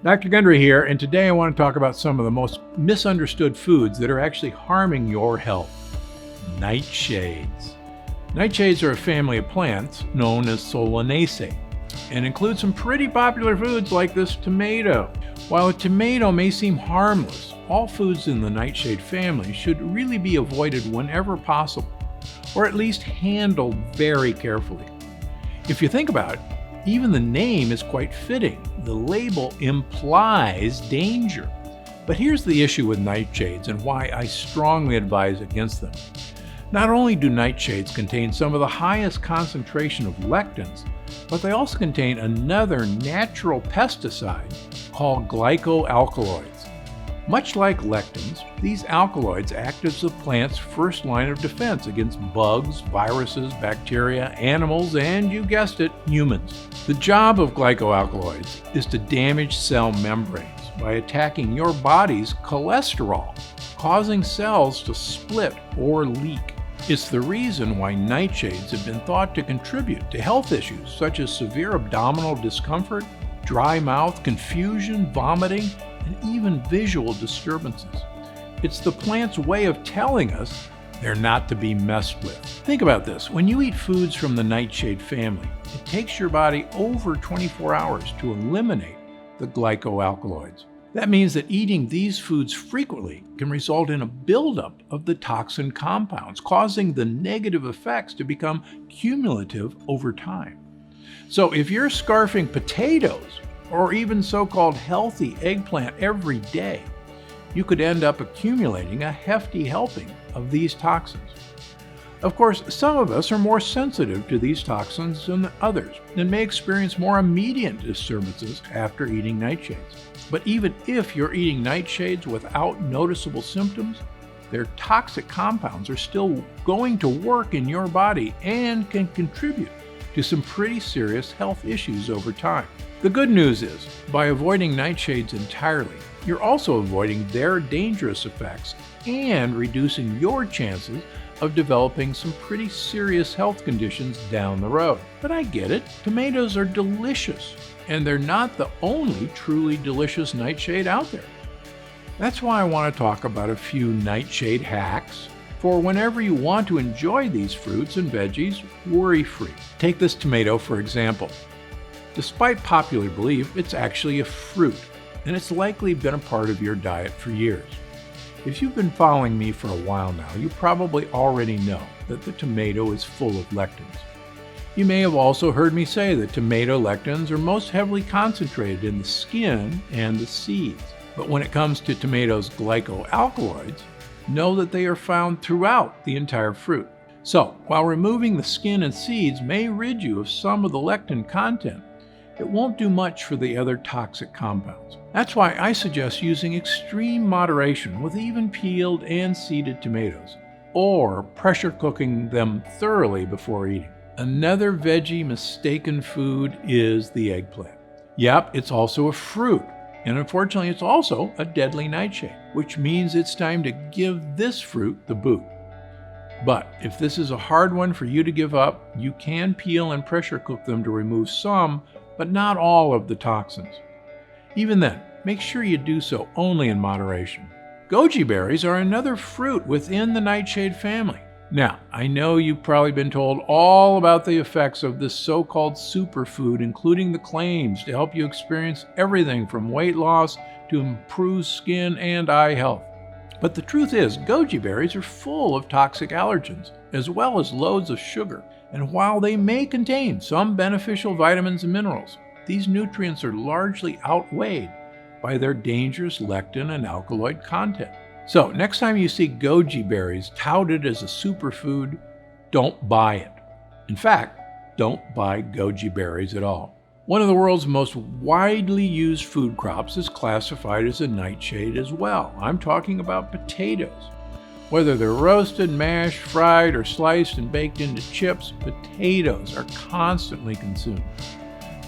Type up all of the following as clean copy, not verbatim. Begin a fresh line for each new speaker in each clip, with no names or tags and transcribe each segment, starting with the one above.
Dr. Gundry here, and today I want to talk about some of the most misunderstood foods that are actually harming your health. Nightshades. Nightshades are a family of plants known as Solanaceae and include some pretty popular foods like this tomato. While a tomato may seem harmless, all foods in the nightshade family should really be avoided whenever possible, or at least handled very carefully. If you think about it, even the name is quite fitting. The label implies danger. But here's the issue with nightshades and why I strongly advise against them. Not only do nightshades contain some of the highest concentration of lectins, but they also contain another natural pesticide called glycoalkaloids. Much like lectins, these alkaloids act as the plant's first line of defense against bugs, viruses, bacteria, animals, and you guessed it, humans. The job of glycoalkaloids is to damage cell membranes by attacking your body's cholesterol, causing cells to split or leak. It's the reason why nightshades have been thought to contribute to health issues such as severe abdominal discomfort, dry mouth, confusion, vomiting, and even visual disturbances. It's the plant's way of telling us they're not to be messed with. Think about this. When you eat foods from the nightshade family, it takes your body over 24 hours to eliminate the glycoalkaloids. That means that eating these foods frequently can result in a buildup of the toxin compounds, causing the negative effects to become cumulative over time. So if you're scarfing potatoes or even so-called healthy eggplant every day, you could end up accumulating a hefty helping of these toxins. Of course, some of us are more sensitive to these toxins than others and may experience more immediate disturbances after eating nightshades. But even if you're eating nightshades without noticeable symptoms, their toxic compounds are still going to work in your body and can contribute to some pretty serious health issues over time. The good news is, by avoiding nightshades entirely, you're also avoiding their dangerous effects and reducing your chances of developing some pretty serious health conditions down the road. But I get it, tomatoes are delicious, and they're not the only truly delicious nightshade out there. That's why I want to talk about a few nightshade hacks for whenever you want to enjoy these fruits and veggies worry-free. Take this tomato for example. Despite popular belief, it's actually a fruit, and it's likely been a part of your diet for years. If you've been following me for a while now, you probably already know that the tomato is full of lectins. You may have also heard me say that tomato lectins are most heavily concentrated in the skin and the seeds. But when it comes to tomatoes' glycoalkaloids, know that they are found throughout the entire fruit. So, while removing the skin and seeds may rid you of some of the lectin content, it won't do much for the other toxic compounds. That's why I suggest using extreme moderation with even peeled and seeded tomatoes, or pressure cooking them thoroughly before eating. Another veggie mistaken food is the eggplant. Yep, it's also a fruit, and unfortunately it's also a deadly nightshade, which means it's time to give this fruit the boot. But if this is a hard one for you to give up, you can peel and pressure cook them to remove some, but not all of the toxins. Even then, make sure you do so only in moderation. Goji berries are another fruit within the nightshade family. Now, I know you've probably been told all about the effects of this so-called superfood, including the claims to help you experience everything from weight loss to improved skin and eye health. But the truth is, goji berries are full of toxic allergens, as well as loads of sugar. And while they may contain some beneficial vitamins and minerals, these nutrients are largely outweighed by their dangerous lectin and alkaloid content. So next time you see goji berries touted as a superfood, don't buy it. In fact, don't buy goji berries at all. One of the world's most widely used food crops is classified as a nightshade as well. I'm talking about potatoes. Whether they're roasted, mashed, fried, or sliced and baked into chips, potatoes are constantly consumed.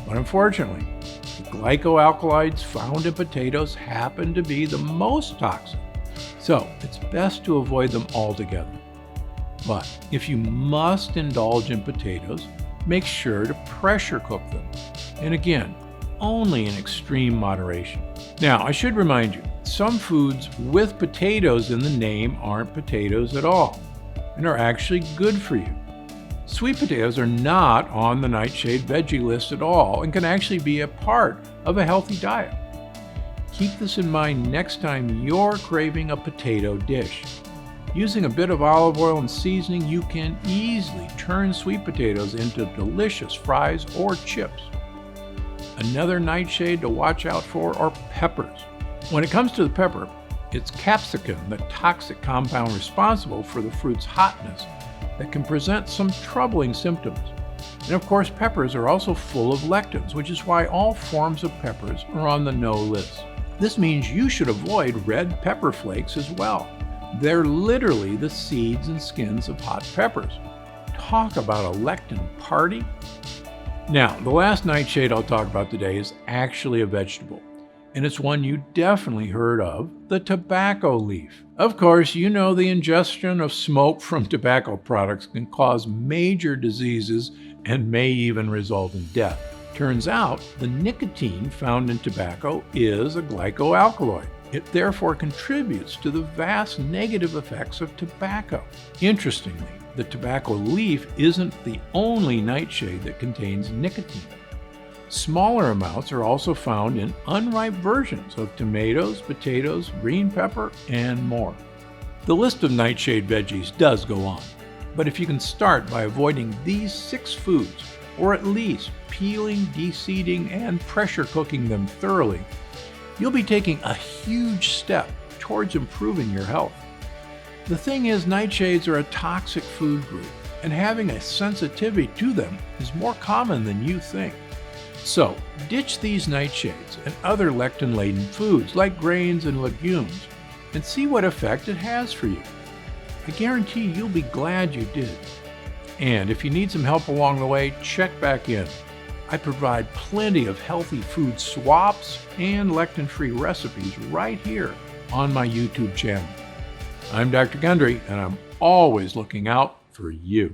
But unfortunately, the glycoalkaloids found in potatoes happen to be the most toxic. So it's best to avoid them altogether. But if you must indulge in potatoes, make sure to pressure cook them. And again, only in extreme moderation. Now, I should remind you, some foods with potatoes in the name aren't potatoes at all and are actually good for you. Sweet potatoes are not on the Nightshade veggie list at all and can actually be a part of a healthy diet. Keep this in mind next time you're craving a potato dish. Using a bit of olive oil and seasoning, you can easily turn sweet potatoes into delicious fries or chips. Another nightshade to watch out for are peppers. When it comes to the pepper, it's capsicum, the toxic compound responsible for the fruit's hotness, that can present some troubling symptoms. And of course, peppers are also full of lectins, which is why all forms of peppers are on the no list. This means you should avoid red pepper flakes as well. They're literally the seeds and skins of hot peppers. Talk about a lectin party. Now, the last nightshade I'll talk about today is actually a vegetable, and it's one you definitely heard of, the tobacco leaf. Of course, you know the ingestion of smoke from tobacco products can cause major diseases and may even result in death. Turns out, the nicotine found in tobacco is a glycoalkaloid. It therefore contributes to the vast negative effects of tobacco. Interestingly, the tobacco leaf isn't the only nightshade that contains nicotine. Smaller amounts are also found in unripe versions of tomatoes, potatoes, green pepper, and more. The list of nightshade veggies does go on, but if you can start by avoiding these 6 foods, or at least peeling, deseeding, and pressure cooking them thoroughly, you'll be taking a huge step towards improving your health. The thing is, nightshades are a toxic food group, and having a sensitivity to them is more common than you think. So, ditch these nightshades and other lectin-laden foods like grains and legumes and see what effect it has for you. I guarantee you'll be glad you did. And if you need some help along the way, check back in. I provide plenty of healthy food swaps and lectin-free recipes right here on my YouTube channel. I'm Dr. Gundry, and I'm always looking out for you.